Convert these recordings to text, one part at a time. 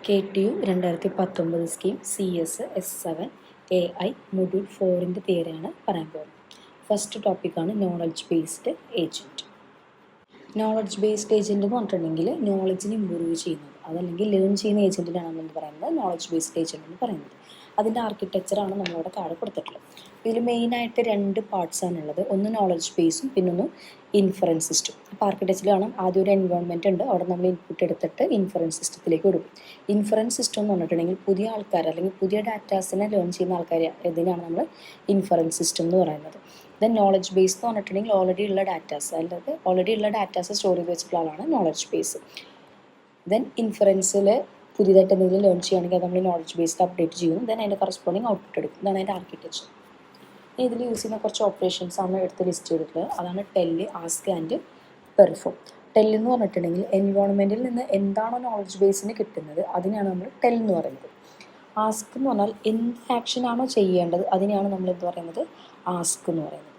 KTU 2019 scheme CS-S7 AI module 4 തിയറിയാണ് പറയാൻ പോകുന്നത്. First ടോപ്പിക്കാണ് knowledge based agent. Knowledge based agent എന്ന് പറഞ്ഞിട്ടുണ്ടെങ്കിൽ നോളജിനെ ഇമ്പ്രൂവ് ചെയ്യുന്നത്, അതല്ലെങ്കിൽ ലേൺ ചെയ്യുന്ന ഏജൻറ്റിനാണ് നമ്മൾ പറയുന്നത് നോളജ് ബേസ്ഡ് ഏജൻറ്റ് എന്ന് പറയുന്നത്. അതിൻ്റെ ആർക്കിടെക്ചറാണ് നമ്മളിവിടെ താഴെ കൊടുത്തിട്ടുള്ളത്. ഇതിൽ മെയിനായിട്ട് രണ്ട് പാർട്സാണുള്ളത്. ഒന്ന് നോളജ് ബേസും പിന്നൊന്ന് ഇൻഫറൻസ് സിസ്റ്റം. അപ്പോൾ ആർക്കിടെക്ചറിൽ കാണാം ആദ്യം ഒരു എൻവയോൺമെൻറ്റ് ഉണ്ട്, അവിടെ നമ്മൾ ഇൻപുട്ട് എടുത്തിട്ട് ഇൻഫറൻസ് സിസ്റ്റത്തിലേക്ക് കൊടുക്കും. ഇൻഫറൻസ് സിസ്റ്റം എന്ന് പറഞ്ഞിട്ടുണ്ടെങ്കിൽ പുതിയ ആൾക്കാർ അല്ലെങ്കിൽ പുതിയ ഡാറ്റാസിനെ ലേൺ ചെയ്യുന്ന ആൾക്കാർ, ഇതിനാണ് നമ്മൾ ഇൻഫറൻസ് സിസ്റ്റം എന്ന് പറയുന്നത്. ദെൻ നോളജ് ബേസ് എന്ന് പറഞ്ഞിട്ടുണ്ടെങ്കിൽ ഓൾറെഡി ഉള്ള ഡാറ്റാസ്, അല്ലാതെ ഓൾറെഡി ഉള്ള ഡാറ്റാസ് സ്റ്റോർ ചെയ്ത് വെച്ചിട്ടുള്ള ആളാണ് നോളജ് ബേസ്. ദെൻ ഇൻഫറൻസിൽ പുതിയതായിട്ട് എന്തെങ്കിലും ലേൺ ചെയ്യുകയാണെങ്കിൽ അത് നമ്മൾ നോളജ് ബേസ്ഡ് അപ്ഡേറ്റ് ചെയ്യും. ദെൻ അതിൻ്റെ കറസ്പോണ്ടിങ് ഔട്ട്പുട്ട് എടുക്കും. ഇതാണ് അതിൻ്റെ ആർക്കിടെക്ചർ. ഇതിൽ യൂസ് ചെയ്യുന്ന കുറച്ച് ഓപ്പറേഷൻസ് ആണ് എടുത്ത് ലിസ്റ്റ് ചെയ്തിട്ടുള്ളത്. അതാണ് ടെല്ല്, ആസ്ക് ആൻഡ് പെർഫോം. ടെല്ല് എന്ന് പറഞ്ഞിട്ടുണ്ടെങ്കിൽ എൻവയോൺമെൻറ്റിൽ നിന്ന് എന്താണോ നോളജ് ബേസിന് കിട്ടുന്നത് അതിനെയാണ് നമ്മൾ ടെൽ എന്ന് പറയുന്നത്. ആസ്ക് എന്ന് പറഞ്ഞാൽ എന്ത് ആക്ഷനാണോ ചെയ്യേണ്ടത് അതിനെയാണ് നമ്മൾ എന്ത് പറയുന്നത്, ആസ്ക് എന്ന് പറയുന്നത്.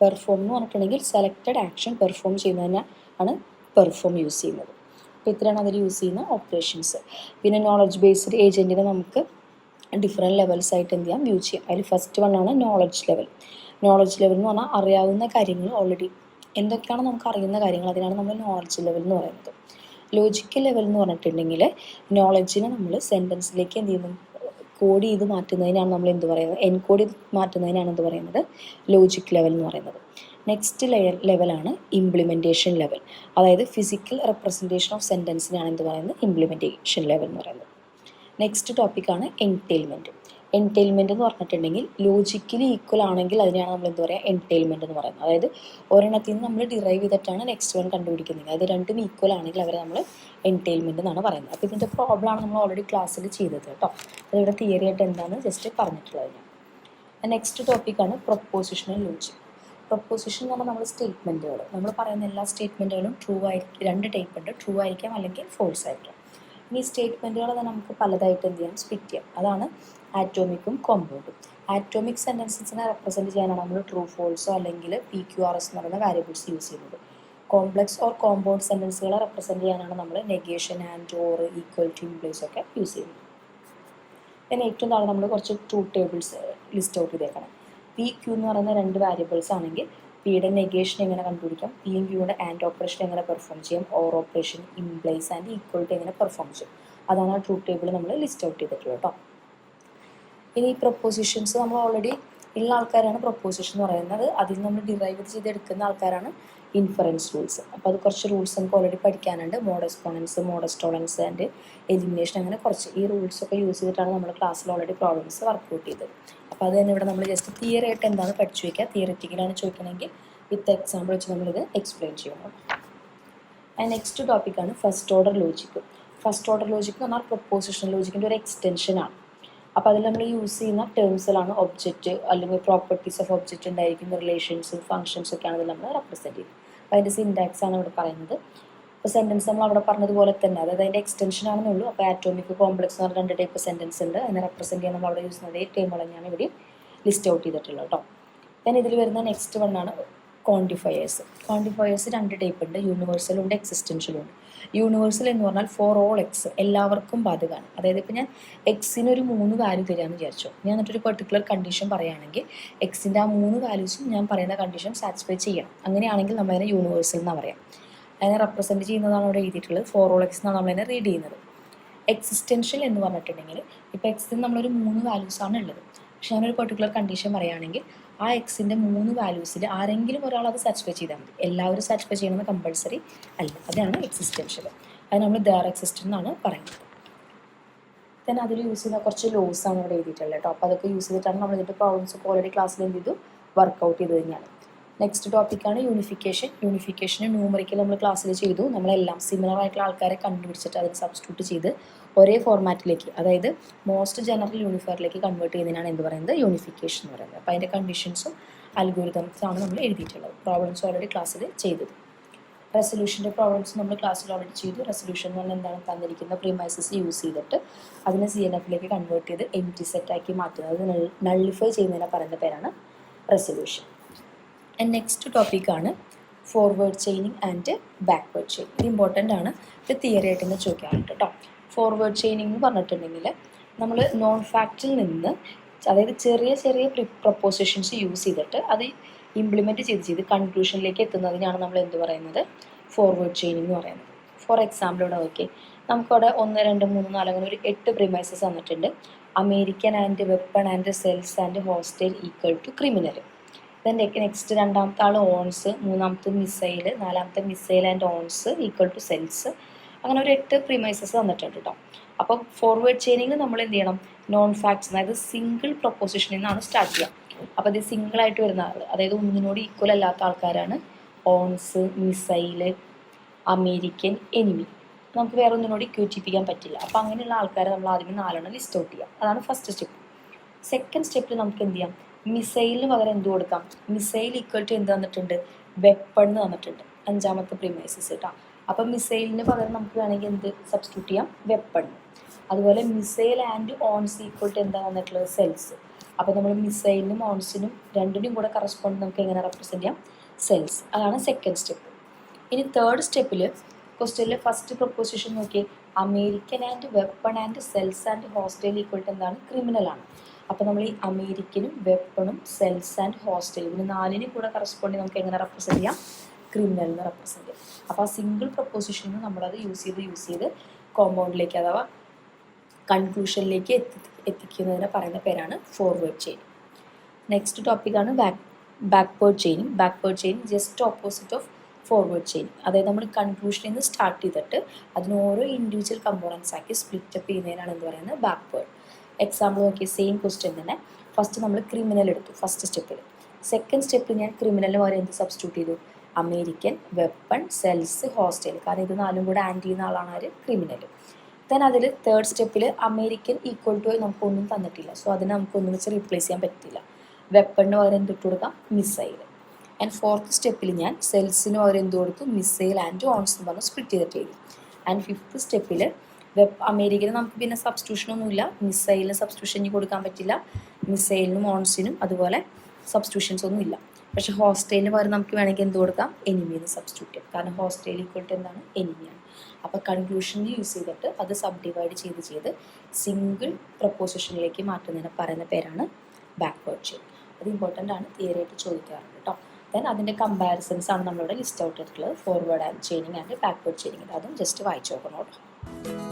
പെർഫോം എന്ന് പറഞ്ഞിട്ടുണ്ടെങ്കിൽ സെലക്റ്റഡ് ആക്ഷൻ പെർഫോം ചെയ്യുന്നതിനാണ് പെർഫോം യൂസ് ചെയ്യുന്നത്. അപ്പോൾ ഇത്രയാണ് അതിൽ യൂസ് ചെയ്യുന്ന ഓപ്പറേഷൻസ്. പിന്നെ നോളജ് ബേസ്ഡ് ഏജൻറ്റിനെ നമുക്ക് ഡിഫറെൻറ്റ് ലെവൽസ് ആയിട്ട് എന്ത് ചെയ്യാം, വ്യൂ ചെയ്യാം. അതിൽ ഫസ്റ്റ് വൺ ആണ് നോളജ് ലെവൽ. നോളജ് ലെവൽ എന്ന് പറഞ്ഞാൽ അറിയാവുന്ന കാര്യങ്ങൾ, ഓൾറെഡി എന്തൊക്കെയാണ് നമുക്ക് അറിയുന്ന കാര്യങ്ങൾ, അതിനാണ് നമ്മൾ നോളജ് ലെവൽ എന്ന് പറയുന്നത്. ലോജിക്കൽ ലെവൽ എന്ന് പറഞ്ഞിട്ടുണ്ടെങ്കിൽ നോളജിനെ നമ്മൾ സെൻറ്റൻസിലേക്ക് എന്ത് ചെയ്യുന്നു, കോഡ് ചെയ്ത് മാറ്റുന്നതിനാണ് നമ്മൾ എന്ത് പറയുന്നത്, എൻകോഡ് ചെയ്ത് മാറ്റുന്നതിനാണ് എന്ത് പറയുന്നത്, ലോജിക് ലെവൽ എന്ന് പറയുന്നത്. നെക്സ്റ്റ് ലെവലാണ് ഇംപ്ലിമെൻറ്റേഷൻ ലെവൽ. അതായത് ഫിസിക്കൽ റെപ്രസെൻറ്റേഷൻ ഓഫ് സെൻറ്റൻസിനാണ് എന്ത് പറയുന്നത്, ഇംപ്ലിമെൻറ്റേഷൻ ലെവൽ എന്ന് പറയുന്നത്. നെക്സ്റ്റ് ടോപ്പിക്കാണ് എൻടെയിൽമെൻറ്റ്. എൻടെയിൽമെൻറ്റ് എന്ന് പറഞ്ഞിട്ടുണ്ടെങ്കിൽ ലോജിക്കലി ഈക്വൽ ആണെങ്കിൽ അതിനെയാണ് നമ്മൾ എന്ത് പറയുക, എൻടെയിൽമെൻറ്റ് എന്ന് പറയുന്നത്. അതായത് ഒരെണ്ണത്തിൽ നിന്ന് നമ്മൾ ഡിറൈവ് ചെയ്തിട്ടാണ് നെക്സ്റ്റ് വൺ കണ്ടുപിടിക്കുന്നത്. അത് രണ്ടും ഈക്വൽ ആണെങ്കിൽ അവരെ നമ്മൾ എൻടെയിൽമെൻറ്റ് എന്നാണ് പറയുന്നത്. അപ്പോൾ ഇതിൻ്റെ പ്രോബ്ലമാണ് നമ്മൾ ഓൾറെഡി ക്ലാസ്സിൽ ചെയ്തത് കേട്ടോ. അതിവിടെ തിയറി ആയിട്ട് എന്താണെന്ന് ജസ്റ്റ് പറഞ്ഞിട്ടുള്ളത്. നെക്സ്റ്റ് ടോപ്പിക്കാണ് പ്രൊപ്പോസിഷണൽ ലോജിക്. പ്രൊപ്പോസിഷൻ എന്ന് പറഞ്ഞാൽ നമ്മൾ സ്റ്റേറ്റ്മെൻറ്റുകൾ, നമ്മൾ പറയുന്ന എല്ലാ സ്റ്റേറ്റ്മെൻറ്റുകളും ട്രൂ ആയിരിക്കും. രണ്ട് ടൈപ്പ് ഉണ്ട്, ട്രൂ ആയിരിക്കാം അല്ലെങ്കിൽ ഫോൾസ് ആയിരിക്കാം. ഇനി സ്റ്റേറ്റ്മെൻറ്റുകൾ തന്നെ നമുക്ക് പലതായിട്ട് എന്ത് ചെയ്യാം, സ്പ്ലിറ്റ് ചെയ്യാം. അതാണ് ആറ്റോമിക്കും കോമ്പൗണ്ടും. ആറ്റോമിക് സെൻറ്റൻസസിനെ റെപ്രസെൻറ്റ് ചെയ്യാനാണ് നമ്മൾ ട്രൂ ഫോൾസോ അല്ലെങ്കിൽ PQRS എന്ന് പറയുന്ന വാരിയബിൾസ് യൂസ് ചെയ്യുന്നത്. കോംപ്ലക്സ് ഓർ കോമ്പൗണ്ട് സെൻറ്റൻസുകളെ റെപ്രസെൻറ്റ് ചെയ്യാനാണ് നമ്മൾ negation, and, or, equal to, implies ഒക്കെ യൂസ് ചെയ്യുന്നത്. പിന്നെ ഏറ്റവും താഴെ നമ്മൾ കുറച്ച് ട്രൂത്ത് ടേബിൾസ് ലിസ്റ്റ് ഔട്ട് ചെയ്തേക്കണം. PQ എന്ന് പറയുന്ന രണ്ട് വാരിയബിൾസ് ആണെങ്കിൽ പിയുടെ നെഗേഷൻ എങ്ങനെ കണ്ടുപിടിക്കാം, പിയും ക്യൂയുടെ ആൻഡ് ഓപ്പറേഷൻ എങ്ങനെ പെർഫോം ചെയ്യാം, or operation, implies and equal to എങ്ങനെ പെർഫോം ചെയ്യും, അതാണ് ആ ട്രൂത്ത് ടേബിൾ നമ്മൾ ലിസ്റ്റ് ഔട്ട് ചെയ്തിട്ടുള്ളത് കേട്ടോ. ഇനി പ്രൊപ്പോസിഷൻസ് നമ്മൾ ഓൾറെഡി ഉള്ള ആൾക്കാരാണ് പ്രൊപ്പോസിഷൻ എന്ന് പറയുന്നത്. അതിൽ നമ്മൾ ഡിറൈവ് ചെയ്തെടുക്കുന്ന ആൾക്കാരാണ് ഇൻഫറൻസ് റൂൾസ്. അപ്പോൾ അത് കുറച്ച് റൂൾസ് നമുക്ക് ഓൾറെഡി പഠിക്കാനുണ്ട്. Modus ponens, modus tollens and elimination, അങ്ങനെ കുറച്ച് ഈ റൂൾസൊക്കെ യൂസ് ചെയ്തിട്ടാണ് നമ്മൾ ക്ലാസ്സിൽ ഓൾറെഡി പ്രോബ്ലംസ് വർക്ക്ഔട്ട് ചെയ്തത്. അപ്പോൾ അത് തന്നെ ഇവിടെ നമ്മൾ ജസ്റ്റ് തിയറി ആയിട്ട് എന്താണ് പഠിച്ചു വയ്ക്കുക. തിയറിറ്റിക്കലാണ് ചോദിക്കണമെങ്കിൽ വിത്ത് എക്സാമ്പിൾ വെച്ച് നമ്മളിത് എക്സ്പ്ലെയിൻ ചെയ്യണം. നെക്സ്റ്റ് ടോപ്പിക്കാണ് first order logic. First order logic എന്ന് പറഞ്ഞാൽ പ്രൊപ്പോസിഷൻ ലോജിക്കിൻ്റെ ഒരു എക്സ്റ്റൻഷനാണ്. അപ്പോൾ അതിൽ നമ്മൾ യൂസ് ചെയ്യുന്ന ടേംസിലാണ് ഒബ്ജക്റ്റ് അല്ലെങ്കിൽ പ്രോപ്പർട്ടീസ് ഓഫ് ഒബ്ജക്റ്റ് ഉണ്ടായിരിക്കും, റിലേഷൻസും ഫംഗ്ഷൻസ് ഒക്കെയാണ് ഇതിൽ നമ്മൾ റെപ്രസെൻറ്റ് ചെയ്യുന്നത്. അപ്പോൾ അതിൻ്റെ സിൻടാക്സ് ആണ് ഇവിടെ പറയുന്നത്. അപ്പോൾ സെൻറ്റൻസ് നമ്മൾ അവിടെ പറഞ്ഞതുപോലെ തന്നെ, അതായത് അതിൻ്റെ എക്സ്റ്റൻഷൻ ആണെന്നുള്ളൂ. അപ്പോൾ ആറ്റോമിക്, കോംപ്ലക്സ് എന്ന് പറഞ്ഞ രണ്ട് ടൈപ്പ് സെൻറ്റൻസ് ഉണ്ട്. അതിനെ റെപ്രസെൻറ്റ് ചെയ്യാൻ നമ്മൾ അവിടെ യൂസ് ചെയ്യുന്നത് ഈ ടേമുകൾ തന്നെയാണ് ഇവിടെ ലിസ്റ്റ് ഔട്ട് ചെയ്തിട്ടുള്ളത് കേട്ടോ. ദെൻ ഇതിൽ വരുന്ന നെക്സ്റ്റ് വണ്ണാണ് ക്വാണ്ടിഫയേഴ്സ്. ക്വാണ്ടിഫയേഴ്സ് രണ്ട് ടൈപ്പ് ഉണ്ട്, യൂണിവേഴ്സലും ഉണ്ട്, എക്സിസ്റ്റൻഷ്യലും ഉണ്ട്. യൂണിവേഴ്സൽ എന്ന് പറഞ്ഞാൽ ഫോർ ഓൾ എക്സ്, എല്ലാവർക്കും ബാധകമാണ്. അതായത് ഇപ്പോൾ ഞാൻ എക്സിന് ഒരു 3 വാല്യൂ തരാമെന്ന് വിചാരിച്ചു. ഞാൻ എന്നിട്ടൊരു പെർട്ടിക്കുലർ കണ്ടീഷൻ പറയുകയാണെങ്കിൽ എക്സിൻ്റെ ആ 3 വാല്യൂസും ഞാൻ പറയുന്ന കണ്ടീഷൻ സാറ്റിസ്ഫൈ ചെയ്യണം. അങ്ങനെയാണെങ്കിൽ നമ്മളതിനെ യൂണിവേഴ്സൽ എന്നാണ് പറയാം. അതിനെ റെപ്രസെൻറ്റ് ചെയ്യുന്നതാണ് അവിടെ എഴുതിയിട്ടുള്ളത്. ഫോർ ഓൾ എക്സ് എന്നാണ് നമ്മളതിനെ റീഡ് ചെയ്യുന്നത്. എക്സിസ്റ്റൻഷ്യൽ എന്ന് പറഞ്ഞിട്ടുണ്ടെങ്കിൽ ഇപ്പോൾ എക്സിന് നമ്മളൊരു 3 വാല്യൂസാണ് ഉള്ളത്. പക്ഷെ ഞാനൊരു പെർട്ടിക്കുലർ കണ്ടീഷൻ പറയുകയാണെങ്കിൽ ആ എക്സിൻ്റെ 3 വാല്യൂസിൽ ആരെങ്കിലും ഒരാൾ അത് സാറ്റിസ്ഫൈ ചെയ്താൽ മതി. എല്ലാവരും സാറ്റിസ്ഫൈ ചെയ്യണമെന്ന് കമ്പൾസറി അല്ല. അതാണ് എക്സിസ്റ്റൻഷ്യൽ. അത് നമ്മൾ ദർ എക്സിസ്റ്റൻ്റ് എന്നാണ് പറയുന്നത്. then അതിൽ യൂസ് ചെയ്യുന്ന കുറച്ച് ലോസ് ആണ് ഇവിടെ എഴുതിയിട്ടുള്ളത് കേട്ടോ. അപ്പോൾ അതൊക്കെ യൂസ് ചെയ്തിട്ടാണ് നമ്മൾ ഇതിൻ്റെ പ്രോബ്ലംസ് ഒക്കെ ഓൾറെഡി ക്ലാസ്സിൽ എന്ത് ചെയ്തു, വർക്കൗട്ട് ചെയ്ത് തന്നെയാണ്. നെക്സ്റ്റ് ടോപ്പിക്കാണ് യൂണിഫിക്കേഷൻ. യൂണിഫിക്കേഷന് ന്യൂമറിക്കൽ നമ്മൾ ക്ലാസ്സിൽ ചെയ്തു. നമ്മളെല്ലാം സിമിലർ ആയിട്ടുള്ള ആൾക്കാരെ കണ്ടുപിടിച്ചിട്ട് അതിന് സബ്സ്റ്റിറ്റ്യൂട്ട് ചെയ്ത് ഒരേ ഫോർമാറ്റിലേക്ക്, അതായത് മോസ്റ്റ് ജനറൽ യൂണിഫയറിലേക്ക് കൺവേർട്ട് ചെയ്യുന്നതിനാണ് എന്ത് പറയുന്നത്, യൂണിഫിക്കേഷൻ എന്ന് പറയുന്നത്. അപ്പോൾ അതിൻ്റെ കണ്ടീഷൻസും അൽഗോരിതംസാണ് നമ്മൾ എഴുതിയിട്ടുള്ളത്. പ്രോബ്ലംസ് ഓൾറെഡി ക്ലാസ്സിൽ ചെയ്തത്. റെസൊല്യൂഷൻ്റെ പ്രോബ്ലംസ് നമ്മൾ ക്ലാസ്സിൽ ഓൾറെഡി ചെയ്തു. റെസൊല്യൂഷൻ എന്ന് പറഞ്ഞാൽ എന്താണ്, തന്നിരിക്കുന്ന പ്രീമൈസസ് യൂസ് ചെയ്തിട്ട് അതിനെ CNF-ലേക്ക് കൺവേർട്ട് ചെയ്ത് എംപ്റ്റി സെറ്റാക്കി മാറ്റുന്നത്, അത് നള്ളിഫൈ ചെയ്യുന്നതിനെ പറയുന്ന പേരാണ് റെസൊല്യൂഷൻ. നെക്സ്റ്റ് ടോപ്പിക്കാണ് forward chaining and backward chain. ഇത് ഇമ്പോർട്ടൻ്റ് ആണ്. ഇത് തിയറി ആയിട്ട് തന്നെ ചോദിക്കാറുണ്ട് കേട്ടോ. ഫോർവേഡ് ചെയിനിങ് എന്ന് പറഞ്ഞിട്ടുണ്ടെങ്കിൽ നമ്മൾ നോൺ ഫാക്റ്റിൽ നിന്ന് അതായത് ചെറിയ ചെറിയ പ്രൊപ്പോസിഷൻസ് യൂസ് ചെയ്തിട്ട് അത് ഇംപ്ലിമെൻറ്റ് ചെയ്ത് കൺക്ലൂഷനിലേക്ക് എത്തുന്നതിനാണ് നമ്മൾ എന്ത് പറയുന്നത്, ഫോർവേഡ് ചെയിനിങ് എന്ന് പറയുന്നത്. ഫോർ എക്സാമ്പിൾ ഇവിടെ നോക്കി, നമുക്കവിടെ 1 2 3 4 അങ്ങനെ ഒരു 8 പ്രിമൈസസ് തന്നിട്ടുണ്ട്. American and weapon and sells and hostile equal to criminal. Then next രണ്ടാമത്തെ ആൾ ഓൺസ്, മൂന്നാമത്തെ മിസൈൽ, നാലാമത്തെ missile and owns equal to sells. അങ്ങനെ ഒരു 8 പ്രിമൈസസ് തന്നിട്ടുണ്ട് കേട്ടോ. അപ്പോൾ ഫോർവേഡ് ചെയിനിങ് നമ്മൾ എന്ത് ചെയ്യണം, നോൺ ഫാക്ട്സ് അതായത് സിംഗിൾ പ്രൊപ്പോസിഷനിൽ നിന്നാണ് സ്റ്റാർട്ട് ചെയ്യുക. അപ്പോൾ ഇത് സിംഗിളായിട്ട് വരുന്ന ആൾ, അതായത് ഒന്നിനോട് ഈക്വൽ അല്ലാത്ത ആൾക്കാരാണ് ഓൺസ്, മിസൈല്, അമേരിക്കൻ, എനിമി. നമുക്ക് വേറെ ഒന്നിനോട് ഇക്വേറ്റിപ്പിക്കാൻ പറ്റില്ല. അപ്പോൾ അങ്ങനെയുള്ള ആൾക്കാരെ നമ്മൾ ആദ്യമേ 4 ലിസ്റ്റ് ഔട്ട് ചെയ്യാം. അതാണ് ഫസ്റ്റ് സ്റ്റെപ്പ്. സെക്കൻഡ് സ്റ്റെപ്പിൽ നമുക്ക് എന്ത് ചെയ്യാം, മിസൈലിന് പകരം എന്ത് കൊടുക്കാം, മിസൈൽ ഈക്വൽ ടു എന്ത് തന്നിട്ടുണ്ട്, വെപ്പൺ എന്ന് തന്നിട്ടുണ്ട്, 5ാമത്തെ പ്രിമൈസസ് കേട്ടോ. അപ്പം മിസൈലിന് പകരം നമുക്ക് വേണമെങ്കിൽ എന്ത് സബ്സ്റ്റിറ്റ്യൂട്ട് ചെയ്യാം, വെപ്പൺ. അതുപോലെ missile and owns equal to എന്താ വന്നിട്ടുള്ളത്, സെൽസ്. അപ്പോൾ നമ്മൾ മിസൈലിനും ഓൺസിനും രണ്ടിനും കൂടെ കറസ്പോണ്ട് നമുക്ക് എങ്ങനെ റെപ്രസെൻറ്റ് ചെയ്യാം, സെൽസ്. അതാണ് സെക്കൻഡ് സ്റ്റെപ്പ്. ഇനി തേർഡ് സ്റ്റെപ്പിൽ ക്വസ്റ്റ്യനിൽ ഫസ്റ്റ് പ്രൊപ്പോസിഷൻ നോക്കി, American and weapon and sells and hostile equal to എന്താണ്, ക്രിമിനലാണ്. അപ്പോൾ നമ്മൾ ഈ അമേരിക്കനും വെപ്പണും സെൽസ് ആൻഡ് ഹോസ്റ്റൈൽ ഇതിന് 4നും കൂടെ കറസ്പോണ്ട് നമുക്ക് എങ്ങനെ റെപ്രസെൻറ്റ് ചെയ്യാം, ക്രിമിനൽ എന്ന് റെപ്രസെൻറ്റ് ചെയ്യാം. അപ്പോൾ ആ സിംഗിൾ പ്രൊപ്പോസിഷനിൽ നമ്മളത് യൂസ് ചെയ്ത് കോമ്പൗണ്ടിലേക്ക് അഥവാ കൺക്ലൂഷനിലേക്ക് എത്തിക്കുന്നതിനെ പറയുന്ന പേരാണ് ഫോർവേഡ് ചെയിൻ. നെക്സ്റ്റ് ടോപ്പിക്കാണ് backward chaining. Backward chaining just opposite of forward chaining. അതായത് നമ്മൾ കൺക്ലൂഷനിൽ നിന്ന് സ്റ്റാർട്ട് ചെയ്തിട്ട് അതിന് ഓരോ ഇൻഡിവിജ്വൽ കമ്പോണൻസ് ആക്കി സ്പ്ലിറ്റ് അപ്പ് ചെയ്യുന്നതിനാണ് എന്ത് പറയുന്നത്, ബാക്ക്വേർഡ്. എക്സാമ്പിൾ നോക്കിയ സെയിം ക്വസ്റ്റ്യൻ തന്നെ. ഫസ്റ്റ് നമ്മൾ ക്രിമിനൽ എടുത്തു ഫസ്റ്റ് സ്റ്റെപ്പിൽ. സെക്കൻഡ് സ്റ്റെപ്പിൽ ഞാൻ ക്രിമിനലിന് പകരം എന്ത് സബ്സ്റ്റിറ്റ്യൂട്ട് ചെയ്തു, അമേരിക്കൻ, വെപ്പൺ, സെൽസ്, ഹോസ്റ്റൈൽ. കാരണം ഇത് 4ഉം കൂടെ ആഡ് ചെയ്യുന്ന ആളാണ് ആര്, ക്രിമിനൽ. ദെൻ അതിൽ തേർഡ് സ്റ്റെപ്പിൽ അമേരിക്കൻ ഈക്വൽ ടു നമുക്കൊന്നും തന്നിട്ടില്ല, സോ അതിനെ നമുക്കൊന്നും വെച്ച് റീപ്ലേസ് ചെയ്യാൻ പറ്റില്ല. വെപ്പണിന് പകരം എന്തിട്ട് കൊടുക്കാം, മിസൈൽ. ആൻഡ് ഫോർത്ത് സ്റ്റെപ്പിൽ ഞാൻ സെൽസിന് പകരം എന്ത് കൊടുത്തു, മിസൈൽ ആൻഡ് ഓൺസ് എന്ന് പറഞ്ഞ് സ്പ്ലിറ്റ് ചെയ്തിട്ട് എഴുതി. ആൻഡ് ഫിഫ്ത്ത് സ്റ്റെപ്പിൽ അമേരിക്കന് നമുക്ക് പിന്നെ സബ്സ്റ്റിറ്റ്യൂഷനൊന്നുമില്ല, മിസൈലിന് സബ്സ്റ്റിറ്റ്യൂഷൻ കൊടുക്കാൻ പറ്റില്ല, മിസൈലിനും ഓൺസിനും അതുപോലെ സബ്സ്റ്റിറ്റ്യൂഷൻസ് ഒന്നും ഇല്ല. പക്ഷേ ഹോസ്റ്റൈലിന് പകരം നമുക്ക് വേണമെങ്കിൽ എന്ത് കൊടുക്കാം, എനിമിന്ന് സബ്സ്റ്റിറ്റ്യൂട്ട് ചെയ്യാം. കാരണം ഹോസ്റ്റൈൽ ഈക്വൽ ടു എന്താണ്, എനിമിയാണ്. അപ്പോൾ കൺക്ലൂഷനിൽ യൂസ് ചെയ്തിട്ട് അത് സബ് ഡിവൈഡ് ചെയ്ത് സിംഗിൾ പ്രൊപ്പോസിഷനിലേക്ക് മാറ്റുന്നതിനെ പറയുന്ന പേരാണ് ബാക്ക്വേർഡ് ചെയിൻ. അത് ഇമ്പോർട്ടൻ്റ് ആണ്, തിയറി ആയിട്ട് ചോദിക്കാറുണ്ട് കേട്ടോ. ദെൻ അതിൻ്റെ കമ്പാരിസൺസ് ആണ് നമ്മളിവിടെ ലിസ്റ്റ് ഔട്ട് ചെയ്തിട്ടുള്ളത്, forward and chaining and backward chaining. അതും ജസ്റ്റ് വായിച്ചു നോക്കണം കേട്ടോ.